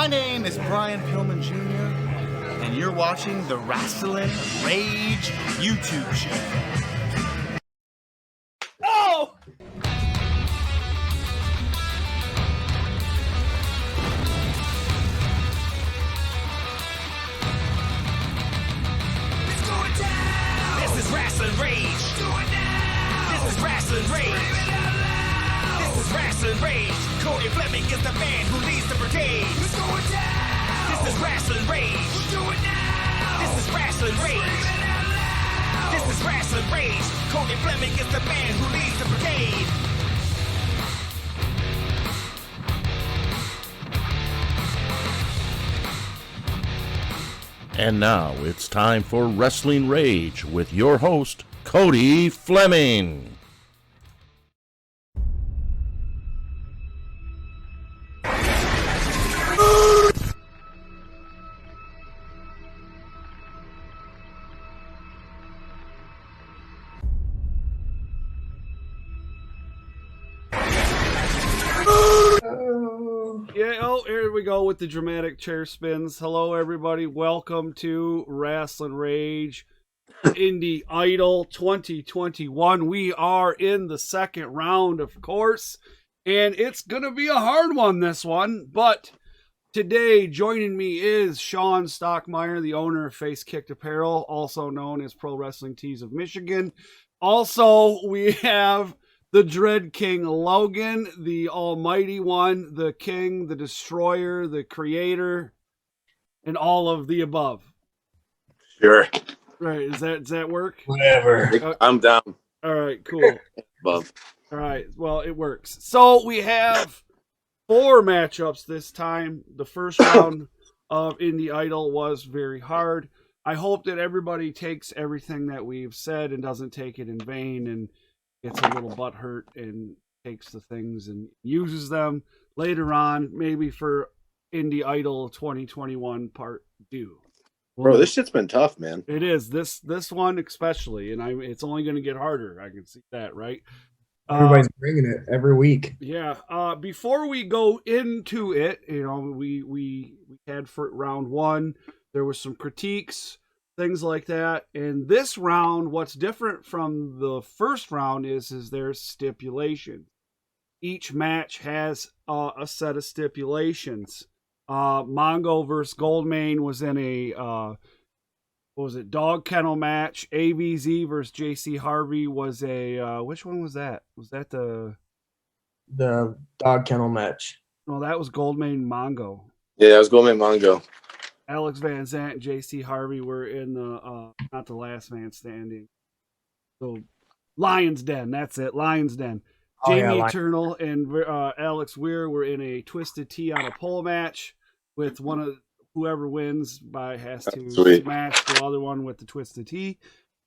My name is Brian Pillman Jr., and you're watching the Rasslin Rage YouTube show. Oh! It's going down! This is Rasslin Rage! It's going down! This is Rasslin Rage! Scream it out loud! This is Rasslin Rage! Cody Fleming is the man who leads the brigade! It's going down! This is Rasslin Rage! We'll do it now! This is Rasslin Rage! Scream it out loud! This is Rasslin Rage! Cody Fleming is the man who leads the brigade! And now it's time for Rasslin Rage with your host, Cody Fleming. Yeah, oh, here we go with the dramatic chair spins. Hello, everybody. Welcome to Rasslin Rage Indie Idol 2021. We are in the second round, of course, and it's going to be a hard one, this one. But today, joining me is Sean Stockmeyer, the owner of Face Kicked Apparel, also known as Pro Wrestling Tees of Michigan. Also, we have the Dread King Logan, the almighty one, the king, the destroyer, the creator, and all of the above. Sure. Right, does that work? Whatever. I'm down. All right, cool. Above. All right, well, it works. So we have 4 matchups this time. The first round of Indie Idol was very hard. I hope that everybody takes everything that we've said and doesn't take it in vain and gets a little butthurt and takes the things and uses them later on, maybe for Indie Idol 2021 Part 2. Bro, this shit's been tough, man. It is. This one especially, and it's only going to get harder. I can see that, right? Everybody's bringing it every week. Yeah. Before we go into it, you know, we had for round 1, there was some critiques, things like that. And this round, what's different from the first round is there's stipulations. Each match has a set of stipulations. Mongo versus Goldmain was in a what was it, dog kennel match. AVZ versus J.C. Harvey was a which one was that? Was that the dog kennel match? No, that was Goldmain Mongo. Yeah, I was going with Mongo. Alex Van Zant and J.C. Harvey were in the not the last man standing. So Lion's Den, that's it, Lion's Den. Jaimie Eternal and Alex Weir were in a twisted T on a pole match with one of whoever wins has to smash the other one with the twisted T.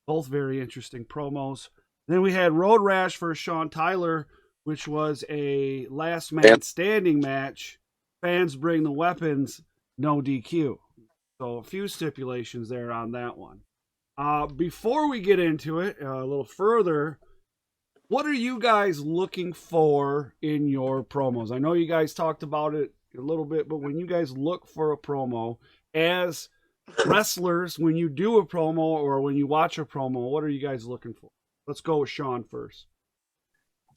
Both very interesting promos. Then we had Road Rash versus Sean Tyler, which was a last man standing match. Fans bring the weapons, no DQ. So a few stipulations there on that one. Before we get into it a little further, what are you guys looking for in your promos? I know you guys talked about it a little bit, but when you guys look for a promo, as wrestlers, when you do a promo or when you watch a promo, what are you guys looking for? Let's go with Sean first.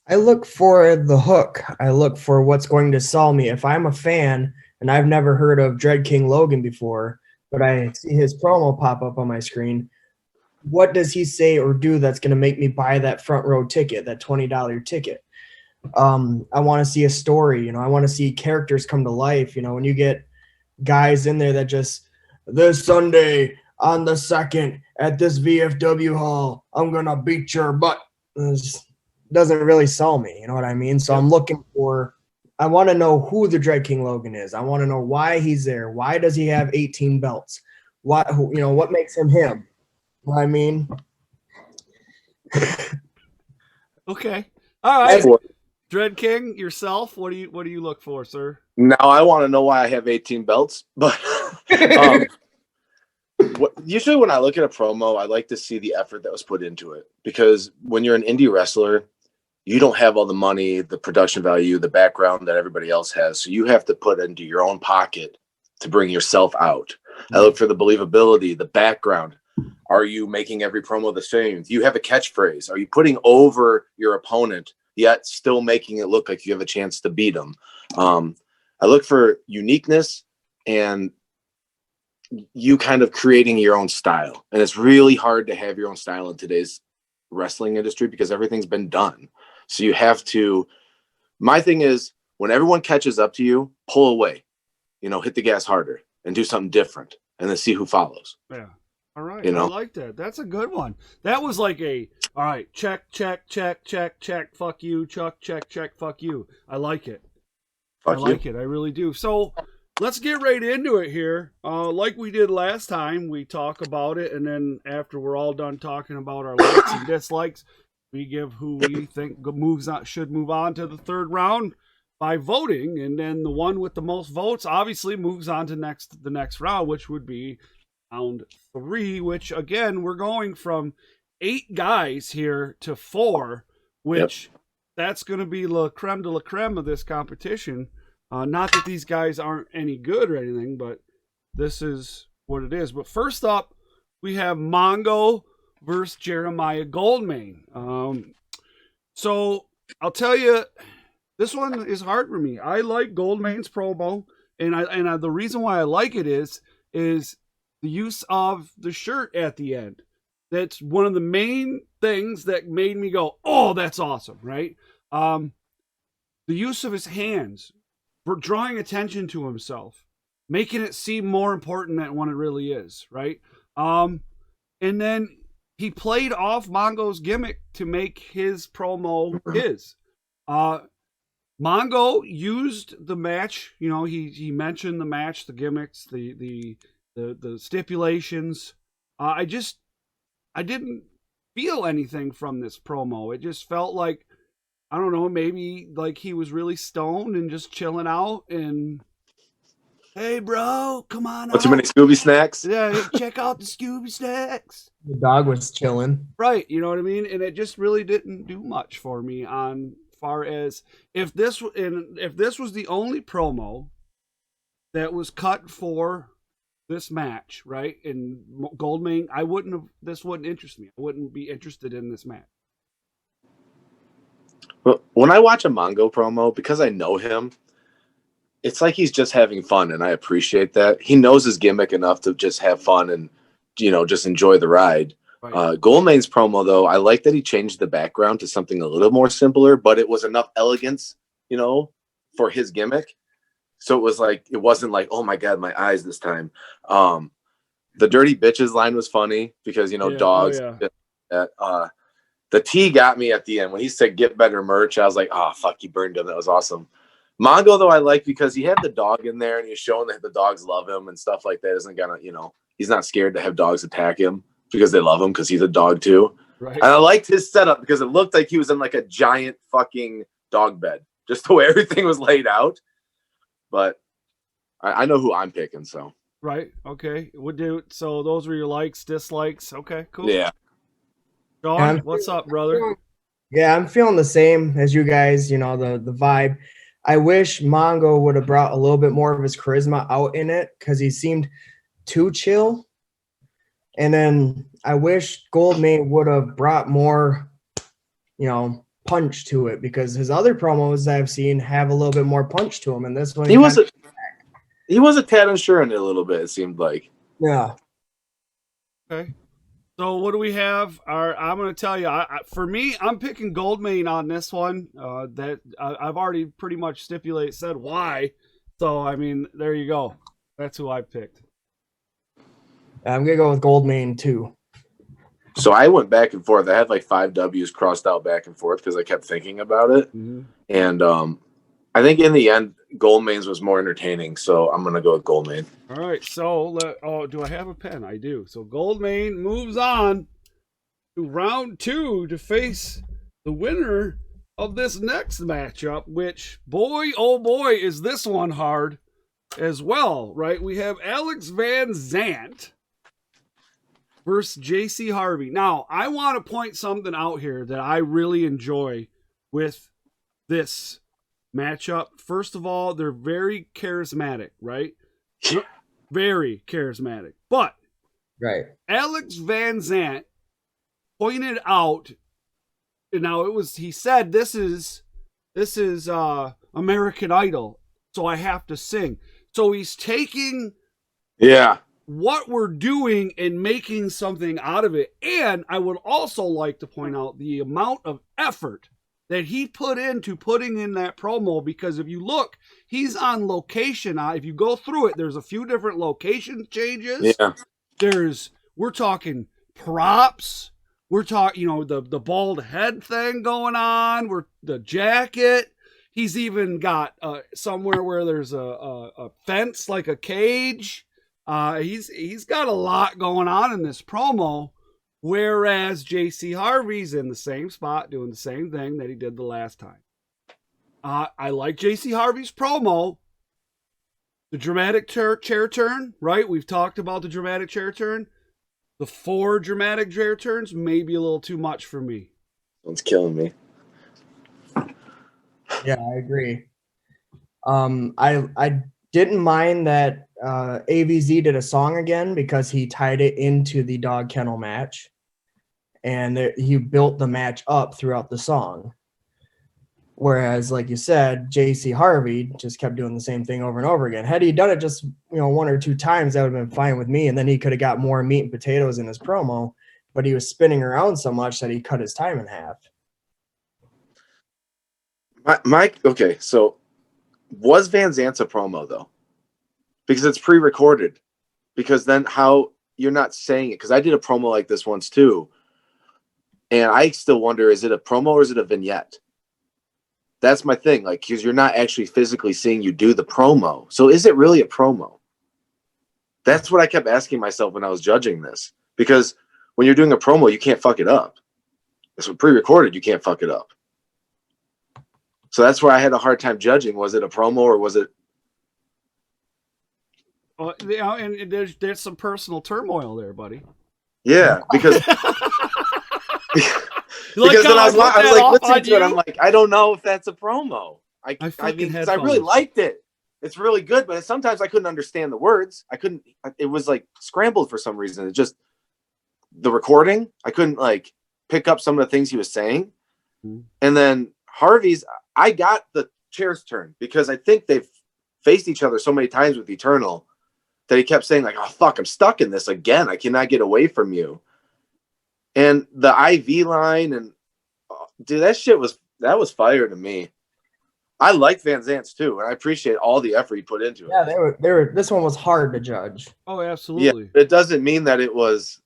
I look for the hook. I look for what's going to sell me. If I'm a fan and I've never heard of Dread King Logan before, but I see his promo pop up on my screen, what does he say or do that's going to make me buy that front row ticket, that $20 ticket? I want to see a story. You know, I want to see characters come to life. You know, when you get guys in there that just, this Sunday on the 2nd at this VFW hall, I'm going to beat your butt. It doesn't really sell me. You know what I mean? So I'm looking for, I want to know who the Dread King Logan is. I want to know why he's there. Why does he have 18 belts? What makes him him? You know what I mean? Okay. All right. Dread King, yourself, what do you look for, sir? Now I want to know why I have 18 belts, but usually when I look at a promo, I like to see the effort that was put into it, because when you're an indie wrestler, you don't have all the money, the production value, the background that everybody else has. So you have to put into your own pocket to bring yourself out. I look for the believability, the background. Are you making every promo the same? Do you have a catchphrase? Are you putting over your opponent, yet still making it look like you have a chance to beat them? I look for uniqueness and you kind of creating your own style. And it's really hard to have your own style in today's wrestling industry because everything's been done. So you have to, my thing is, when everyone catches up to you, pull away, you know, hit the gas harder and do something different and then see who follows. Yeah. All right. You know? I like that. That's a good one. That was like all right, check, fuck you, Chuck, check, fuck you. I like it. I like it. I really do. So let's get right into it here. Like we did last time, we talk about it, and then after we're all done talking about our likes and dislikes, we give who we think should move on to the third round by voting, and then the one with the most votes obviously moves on to the next round, which would be round 3, which again we're going from 8 guys here to 4, which that's going to be la creme de la creme of this competition. Not that these guys aren't any good or anything, but this is what it is. But first up, we have Mongo versus Jeremiah Goldamin. So I'll tell you, this one is hard for me. I like Goldamin's promo, and the reason why I like it is the use of the shirt at the end. That's one of the main things that made me go, "Oh, that's awesome!" Right? The use of his hands, for drawing attention to himself, making it seem more important than what it really is, right? And then he played off Mongo's gimmick to make his promo his. Mongo used the match, you know, he mentioned the match, the gimmicks, the stipulations. I didn't feel anything from this promo. It just felt like, I don't know, maybe like he was really stoned and just chilling out and, hey bro, come on out. Too many Scooby snacks? Yeah, hey, check out the Scooby snacks. The dog was chilling. Right, you know what I mean? And it just really didn't do much for me on far as if this was the only promo that was cut for this match, right? And Goldamin, this wouldn't interest me. I wouldn't be interested in this match. But when I watch a Mongo promo, because I know him, it's like he's just having fun, and I appreciate that. He knows his gimmick enough to just have fun and, you know, just enjoy the ride. Right. Goldamin's promo, though, I like that he changed the background to something a little more simpler, but it was enough elegance, you know, for his gimmick. So it was like, it wasn't like, oh my God, my eyes this time. The dirty bitches line was funny because, you know, dogs. Oh, yeah. The T got me at the end when he said get better merch. I was like, oh fuck, he burned him. That was awesome. Mongo, though, I like because he had the dog in there and he's showing that the dogs love him and stuff like that. Isn't gonna, you know, he's not scared to have dogs attack him because they love him because he's a dog too. Right. And I liked his setup because it looked like he was in like a giant fucking dog bed, just the way everything was laid out. But I know who I'm picking, so. Right. Okay. So those were your likes, dislikes. Okay. Cool. Yeah. Sean, what's up, brother? Yeah, I'm feeling the same as you guys. You know, the vibe. I wish Mongo would have brought a little bit more of his charisma out in it because he seemed too chill. And then I wish Goldamin would have brought more, you know, punch to it because his other promos I've seen have a little bit more punch to him. And this one, he was a tad unsure in it a little bit. It seemed like. Yeah. Okay. So what do we have? I'm going to tell you. For me, I'm picking Goldamin on this one. That I've already pretty much said why. So I mean, there you go. That's who I picked. I'm gonna go with Goldamin too. So I went back and forth. I had like 5 W's crossed out back and forth because I kept thinking about it. Mm-hmm. And I think in the end, Goldamin's was more entertaining. So I'm gonna go with Goldamin. All right. So do I have a pen? I do. So Goldamin moves on to round 2 to face the winner of this next matchup. Which, boy, oh boy, is this one hard as well, right? We have Alex Van Zant versus J.C. Harvey. Now, I want to point something out here that I really enjoy with this matchup. First of all, they're very charismatic, right? Very charismatic. But Right. Alex Van Zant pointed out, and now he said this is American Idol, so I have to sing. So he's taking what we're doing and making something out of it. And I would also like to point out the amount of effort that he put into putting in that promo, because if you look, he's on location. If you go through it, there's a few different location changes. Yeah. We're talking props. We're talking, the bald head thing going on. The jacket. He's even got somewhere where there's a fence, like a cage. He's got a lot going on in this promo, whereas J.C. Harvey's in the same spot doing the same thing that he did the last time. I like J.C. Harvey's promo. The dramatic chair turn, right? We've talked about the dramatic chair turn. The 4 dramatic chair turns may be a little too much for me. It's killing me. Yeah, I agree. I didn't mind that AVZ did a song again because he tied it into the dog kennel match, and he built the match up throughout the song. Whereas, like you said, J.C. Harvey just kept doing the same thing over and over again. Had he done it just 1 or 2 times, that would have been fine with me, and then he could have got more meat and potatoes in his promo. But he was spinning around so much that he cut his time in half. Okay, so was Van Zant's a promo though? Because it's pre-recorded. Because then how you're not saying it? Because I did a promo like this once too, and I still wonder: is it a promo or is it a vignette? That's my thing. Like, because you're not actually physically seeing you do the promo, so is it really a promo? That's what I kept asking myself when I was judging this. Because when you're doing a promo, you can't fuck it up. It's pre-recorded. You can't fuck it up. So that's where I had a hard time judging. Was it a promo or was it? And there's some personal turmoil there, buddy. Yeah, because because then I was like listening to it. I'm like, I don't know if that's a promo. I mean, because I really liked it. It's really good, but sometimes I couldn't understand the words. It was like scrambled for some reason. It just the recording. I couldn't like pick up some of the things he was saying. Mm-hmm. And then Harvey's. I got the chairs turned because I think they've faced each other so many times with Eternal that he kept saying like, oh, fuck, I'm stuck in this again. I cannot get away from you. And the IV line and dude, that was fire to me. I like Van Zant's too. And I appreciate all the effort he put into it. Yeah, they were, this one was hard to judge. Oh, absolutely. Yeah, it doesn't mean that it was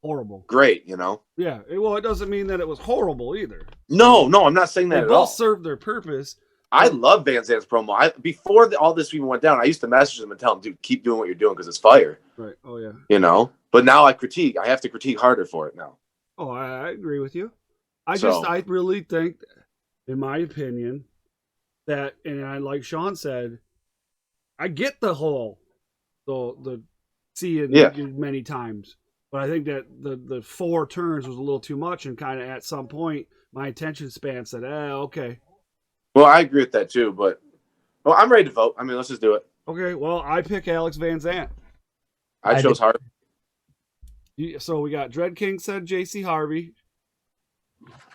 horrible. Great, Yeah. Well, it doesn't mean that it was horrible either. No, I'm not saying that at all. They both served their purpose. I love Van Zant's promo. Before all this even went down, I used to message him and tell him, dude, keep doing what you're doing because it's fire. Right. Oh, yeah. But now I have to critique harder for it now. Oh, I agree with you. I really think, in my opinion, that, and I like Sean said, I get the whole, the seeing many times. But I think that the 4 turns was a little too much, and kind of at some point my attention span said, okay. Well, I agree with that too, but I'm ready to vote. I mean, let's just do it. Okay, well, I pick Alex Van Zant. I chose Harvey. So we got Dread King said J.C. Harvey.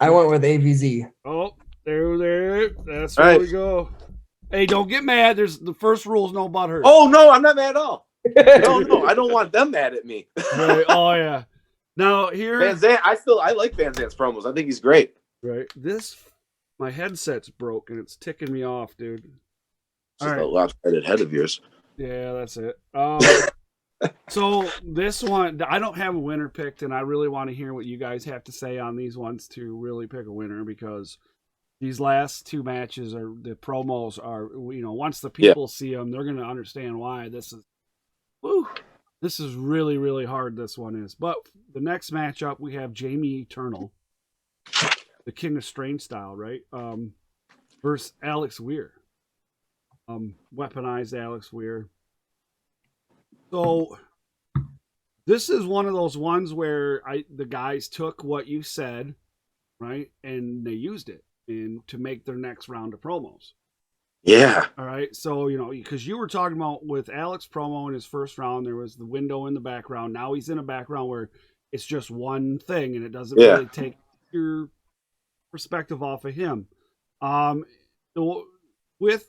I went with AVZ. Oh, there. That's where we go. Hey, don't get mad. There's the first rule is no butthurt. Oh no, I'm not mad at all. No, I don't want them mad at me. Right. Oh yeah. Now here, Van Zant. I like Van Zant's promos. I think he's great. Right. My headset's broke and it's ticking me off, dude. Just a lopsided head of yours. Yeah, that's it. So this one, I don't have a winner picked, and I really want to hear what you guys have to say on these ones to really pick a winner, because these last 2 matches the promos are, once the people see them, they're going to understand why this is really, really hard. This one is. But the next matchup, we have Jaimie Eternal, the King of Strange style, right? Versus Alex Weir. Weaponized Alex Weir. So this is one of those ones where the guys took what you said, right, and they used it to make their next round of promos. Yeah. All right. So, because you were talking about with Alex promo in his first round, there was the window in the background. Now he's in a background where it's just one thing and it doesn't really take your perspective off of him. With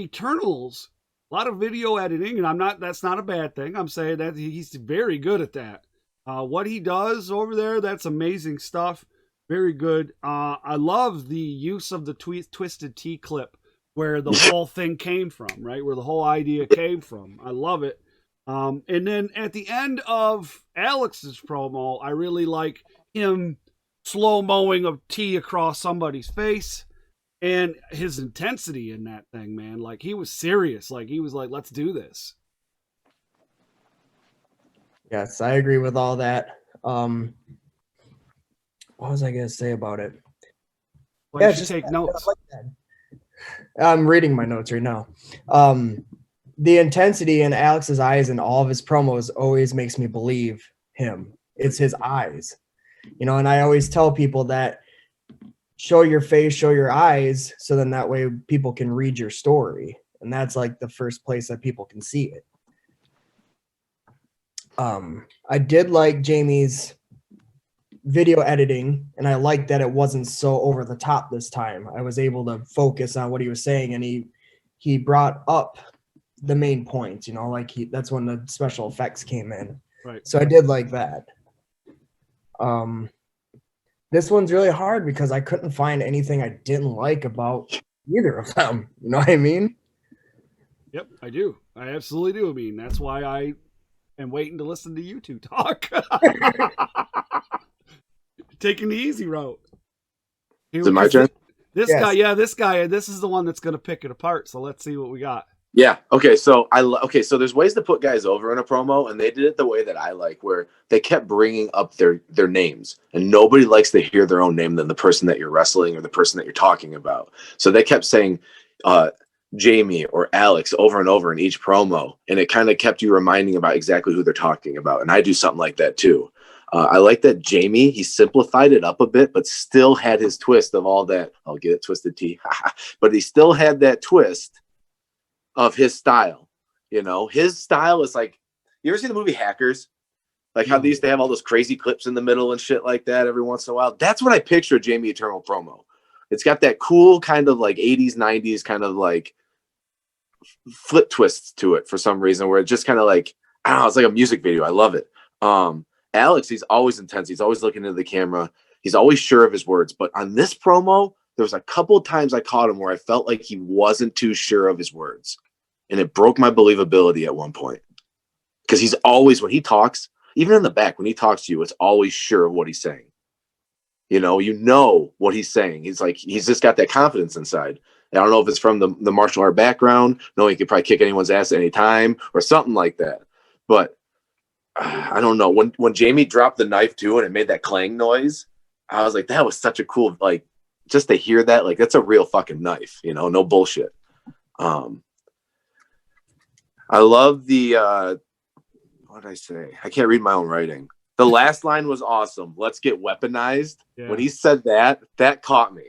Eternals, a lot of video editing, and that's not a bad thing. I'm saying that he's very good at that. What he does over there, that's amazing stuff. Very good. I love the use of the Twisted Tea clip where the whole thing came from, right? Where the whole idea came from. I love it. And then at the end of Alex's promo, I really like him slow-mowing of tea across somebody's face and his intensity in that thing, man. Like, he was serious. Like, he was like, let's do this. Yes, I agree with all that. What was I going to say about it? Well, you should take notes. I'm reading my notes right now. The intensity in Alex's eyes and all of his promos always makes me believe him. It's his eyes. And I always tell people that show your face, show your eyes, so then that way people can read your story. And that's like the first place that people can see it. I did like Jaimie's video editing, and I liked that it wasn't so over the top this time. I was able to focus on what he was saying, and he brought up the main points, that's when the special effects came in. Right. So I did like that. This one's really hard because I couldn't find anything I didn't like about either of them. You know what I mean? Yep, I do. I absolutely do. I mean, that's why I am waiting to listen to you two talk. Taking the easy route. Is it my turn? This guy, this is the one that's going to pick it apart. So let's see what we got. Yeah. Okay. So so there's ways to put guys over in a promo, and they did it the way that I like, where they kept bringing up their names, and nobody likes to hear their own name than the person that you're wrestling or the person that you're talking about. So they kept saying Jaimie or Alex over and over in each promo, and it kind of kept you reminding about exactly who they're talking about. And I do something like that too. I like that Jaimie, he simplified it up a bit, but still had his twist of all that. I'll get it, Twisted Tea. But he still had that twist of his style. His style is like, you ever see the movie Hackers? Like how they used to have all those crazy clips in the middle and shit like that every once in a while. That's what I picture a Jaimie Eternal promo. It's got that cool kind of like 80s, 90s kind of like flip twists to it for some reason, where it just kind of like, I don't know, it's like a music video. I love it. Alex, he's always intense. He's always looking into the camera. He's always sure of his words. But on this promo, there was a couple times I caught him where I felt like he wasn't too sure of his words. And it broke my believability at one point. Because he's always, when he talks, even in the back, when he talks to you, it's always sure of what he's saying. You know what he's saying. He's just got that confidence inside. I don't know if it's from the martial art background, knowing he could probably kick anyone's ass at any time or something like that. But I don't know. When Jaimie dropped the knife too and it made that clang noise, I was like, that was such a cool, like, just to hear that, like, that's a real fucking knife, no bullshit. I love the, what did I say? I can't read my own writing. The last line was awesome. Let's get weaponized. Yeah. When he said that caught me.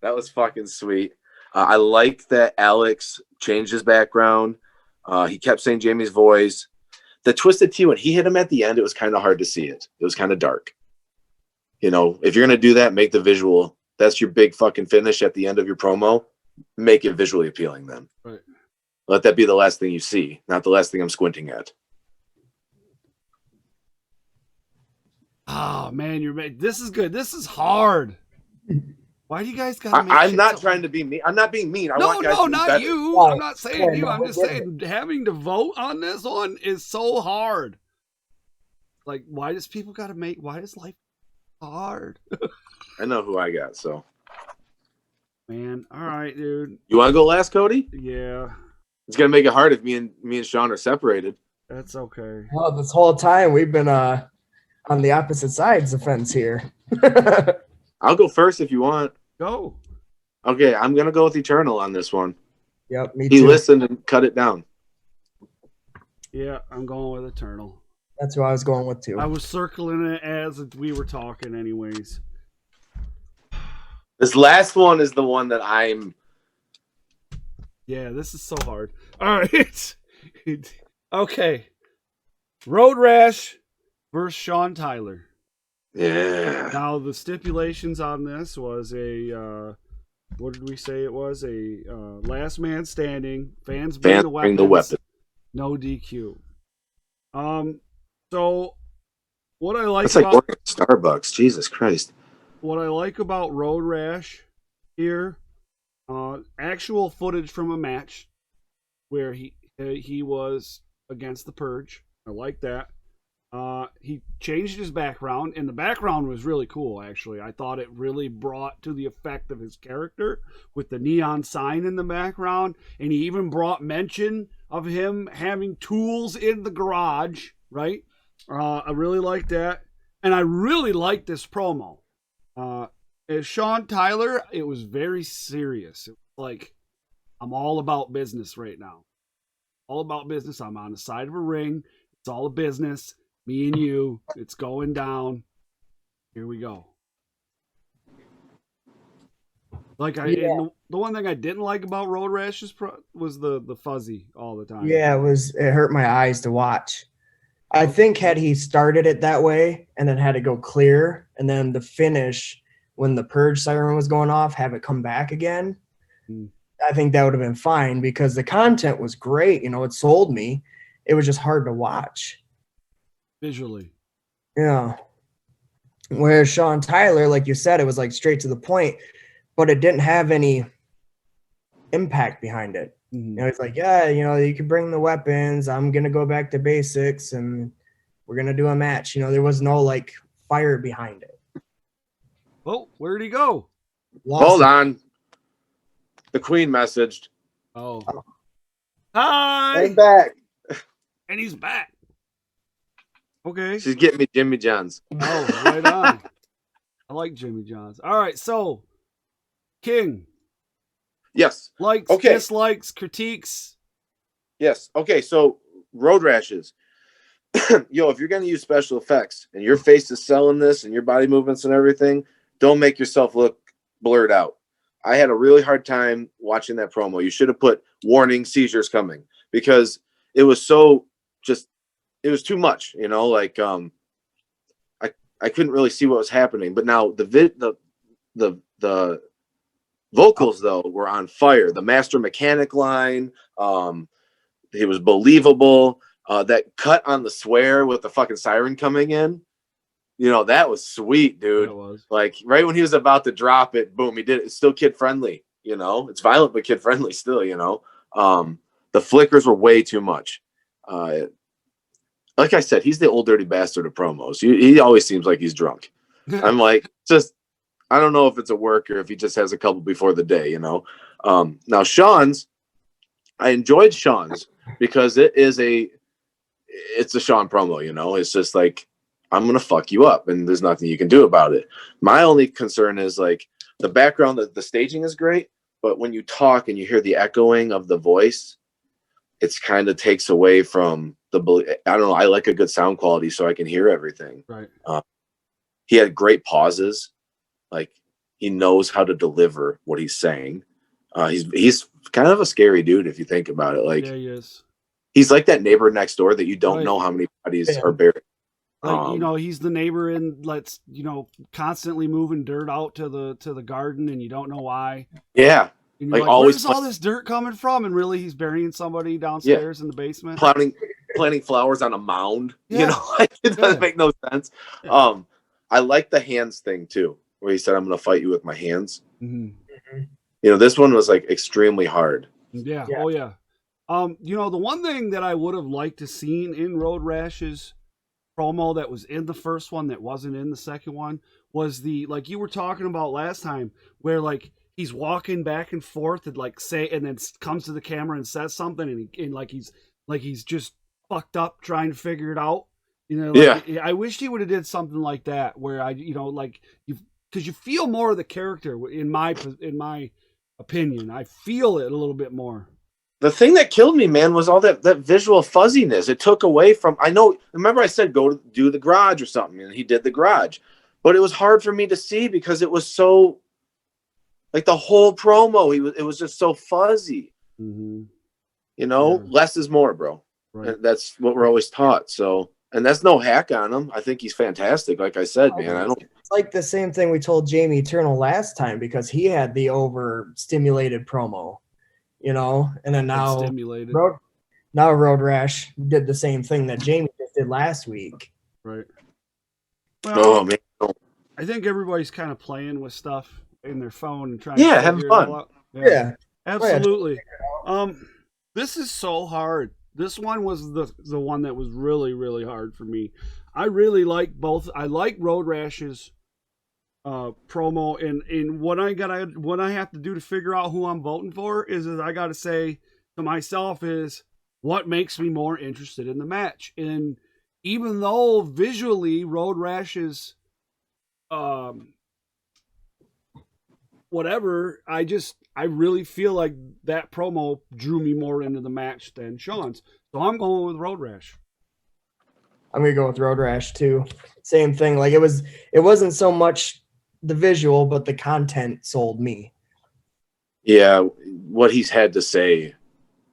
That was fucking sweet. I like that Alex changed his background. He kept saying Jaimie's voice. The Twisted Tea, when he hit him at the end, it was kind of hard to see it. It was kind of dark. If you're going to do that, make the visual. That's your big fucking finish at the end of your promo. Make it visually appealing then. Right. Let that be the last thing you see, not the last thing I'm squinting at. Oh, man, this is good. This is hard. Why do you guys got to make I'm not trying to be mean. I'm not being mean. I want guys to be not better. you. I'm not saying you. I'm just saying having to vote on this one is so hard. Like, why does life hard? I know who I got, so. Man, all right, dude. You want to go last, Cody? Yeah. It's going to make it hard if me and Sean are separated. That's okay. Well, this whole time we've been on the opposite sides of the fence here. I'll go first if you want. Go. Okay, I'm going to go with Eternal on this one. Yep, me too. He listened and cut it down. Yeah, I'm going with Eternal. That's who I was going with too. I was circling it as we were talking anyways. This last one is the one that I'm Yeah, this is so hard. All right. Okay. Road Rash versus Sean Tyler. Yeah. Now, the stipulations on this was what did we say it was? A last man standing. Fans bring the weapons. No DQ. So what I like That's like about working at Starbucks. Jesus Christ. what I like about Road Rash here, actual footage from a match where he was against the Purge. I like that. He changed his background, and the background was really cool, actually. I thought it really brought to the effect of his character with the neon sign in the background, and he even brought mention of him having tools in the garage, right? I really like that, and I really like this promo. As Sean Tyler, it was very serious. It was like, I'm all about business right now. All about business. I'm on the side of a ring. It's all a business. Me and you. It's going down. Here we go. Like and the one thing I didn't like about Road Rash was the fuzzy all the time. Yeah, it hurt my eyes to watch. I think had he started it that way and then had to go clear, and then the finish when the Purge siren was going off, have it come back again, I think that would have been fine because the content was great. You know, it sold me. It was just hard to watch. Visually. Yeah. Whereas Sean Tyler, like you said, it was like straight to the point, but it didn't have any impact behind it. You know, it's like, yeah, you know, you can bring the weapons. I'm going to go back to basics and we're going to do a match. You know, there was no like fire behind it. Oh, where'd he go? Hold on. The Queen messaged. Oh. Hi. I'm back. And he's back. Okay. She's getting me Jimmy John's. Oh, right on. I like Jimmy John's. All right, so King. Yes. Likes, dislikes, critiques. Yes. Okay, so Road Rashes. Yo, if you're going to use special effects and your face is selling this and your body movements and everything, don't make yourself look blurred out. I had a really hard time watching that promo. You should have put warning, seizures coming, because it was so just, it was too much, you know, like I couldn't really see what was happening. But now the vocals though were on fire. The Master Mechanic line, it was believable. That cut on the swear with the fucking siren coming in, you know, that was sweet, dude. It was. Like right when he was about to drop it, boom, he did it. It's still kid friendly, you know. It's violent but kid friendly still, you know. The flickers were way too much. Like I said, he's the old dirty bastard of promos. He always seems like he's drunk. I'm like, just, I don't know if it's a work or if he just has a couple before the day, you know. Now Sean's, I enjoyed Sean's because it's a Sean promo, you know. It's just like, I'm gonna fuck you up, and there's nothing you can do about it. My only concern is like the background, the staging is great, but when you talk and you hear the echoing of the voice, it's kind of takes away from the. I don't know. I like a good sound quality so I can hear everything. Right. He had great pauses, like he knows how to deliver what he's saying. He's kind of a scary dude if you think about it. Like, yeah, he is. He's like that neighbor next door that you don't know how many bodies are buried. Like, you know, he's the neighbor and constantly moving dirt out to the garden, and you don't know why. Yeah. And you're like always, where's all this dirt coming from? And really, he's burying somebody downstairs in the basement. Planting flowers on a mound. Yeah. You know, like, it doesn't make no sense. Yeah. I like the hands thing too, where he said, "I'm going to fight you with my hands." Mm-hmm. You know, this one was like extremely hard. Yeah. Oh yeah. You know, the one thing that I would have liked to seen in Road Rash's promo that was in the first one that wasn't in the second one was the, like you were talking about last time, where like he's walking back and forth and like say, and then comes to the camera and says something, and he's just fucked up trying to figure it out. You know, like, yeah. I wish he would have did something like that where because you feel more of the character in my opinion. I feel it a little bit more. The thing that killed me, man, was all that visual fuzziness. It took away from, remember I said, go do the garage or something, and he did the garage. But it was hard for me to see because it was so, like the whole promo, it was just so fuzzy. Mm-hmm. You know, less is more, bro. Right. And that's what we're always taught. So, and that's no hack on him. I think he's fantastic. Like I said, man, It's like the same thing we told Jaimie Eternal last time because he had the overstimulated promo, you know, and then now Road Rash did the same thing that Jaimie just did last week. Right. Well, man. I think everybody's kind of playing with stuff in their phone and trying to having figure fun. It all out. Yeah. Absolutely. This is so hard. This one was the one that was really, really hard for me. I really like both. I like Road Rash's promo, and what I have to do to figure out who I'm voting for is I got to say to myself is what makes me more interested in the match. And even though visually Road Rash's whatever, I really feel like that promo drew me more into the match than Sean's. So I'm going with Road Rash. I'm gonna go with Road Rash too. Same thing. Like it wasn't so much the visual, but the content sold me. Yeah, what he's had to say,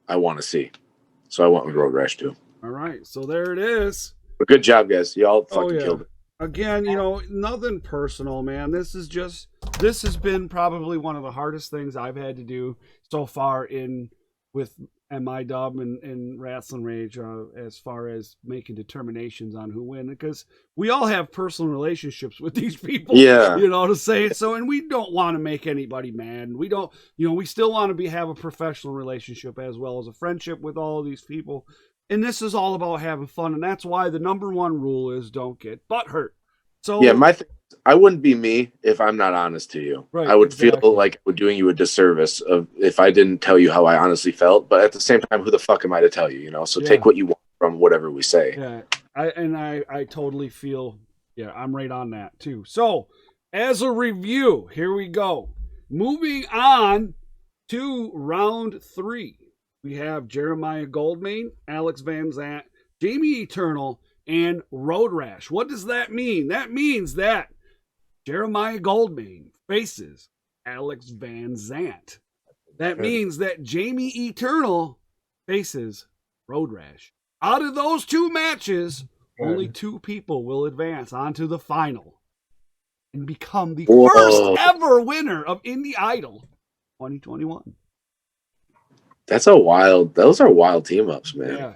I want to see. So I went with Road Rash too. All right, so there it is. But good job, guys. Y'all fucking killed it. Again, you know, nothing personal, man. This has been probably one of the hardest things I've had to do so far with MIW and Rasslin Rage as far as making determinations on who win, because we all have personal relationships with these people. Yeah, you know, to say it so, and we don't want to make anybody mad. We don't, you know, we still want to have a professional relationship as well as a friendship with all of these people. And this is all about having fun, and that's why the number one rule is don't get butthurt. So yeah, I wouldn't be me if I'm not honest to you. Right, I would feel like I would doing you a disservice if I didn't tell you how I honestly felt. But at the same time, who the fuck am I to tell you? You know, so take what you want from whatever we say. Yeah, I totally feel. Yeah, I'm right on that too. So as a review, here we go. Moving on to round 3. We have Jeremiah Goldamin, Alex Van Zant, Jaimie Eternal, and Road Rash. What does that mean? That means that Jeremiah Goldamin faces Alex Van Zant. That means that Jaimie Eternal faces Road Rash. Out of those 2 matches, only 2 people will advance onto the final and become the first ever winner of Indie Idol 2021. Those are wild team ups, man. Yeah.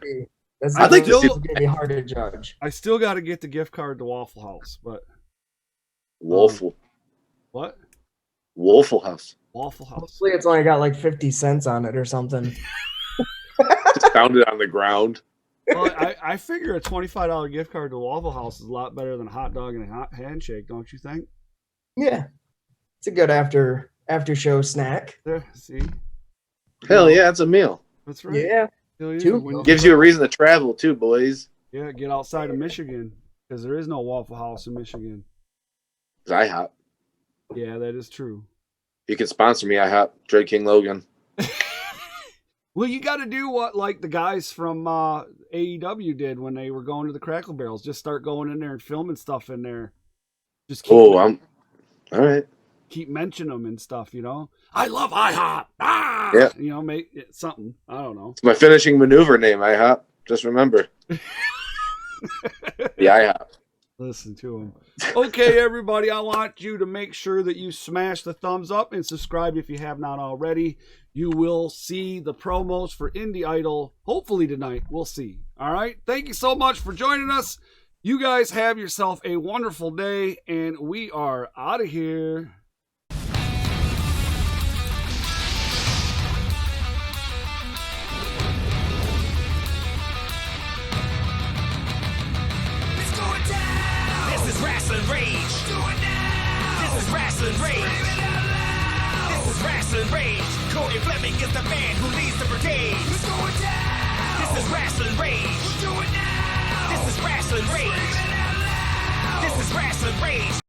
I think this is going to be hard to judge. I still got to get the gift card to Waffle House, but Waffle. What? Waffle House. Waffle House. Hopefully it's only got like 50 cents on it or something. Just found it on the ground. Well, I figure a $25 gift card to Waffle House is a lot better than a hot dog and a hot handshake, don't you think? Yeah. It's a good after show snack. There, see? Hell yeah, it's a meal. That's right. Yeah. Gives you a reason to travel too, boys. Yeah, get outside of Michigan, because there is no Waffle House in Michigan. IHOP. Yeah, that is true. You can sponsor me, IHOP. Dread King Logan. Well, you got to do what like the guys from AEW did when they were going to the Crackle Barrels. Just start going in there and filming stuff in there. Just keep all right. Keep mentioning them and stuff, you know. I love IHOP. Ah! Yeah. You know, make it something. I don't know. It's my finishing maneuver name, IHOP. Just remember. The IHOP. Listen to him. Okay, everybody, I want you to make sure that you smash the thumbs up and subscribe if you have not already. You will see the promos for Indie Idol, hopefully tonight. We'll see. All right? Thank you so much for joining us. You guys have yourself a wonderful day, and we are out of here. This is Rasslin Rage. This is Rasslin Rage. This is Rasslin Rage. Cody Fleming is the man who leads the brigade. This is Rasslin Rage. This is Rasslin Rage. This is Rasslin Rage.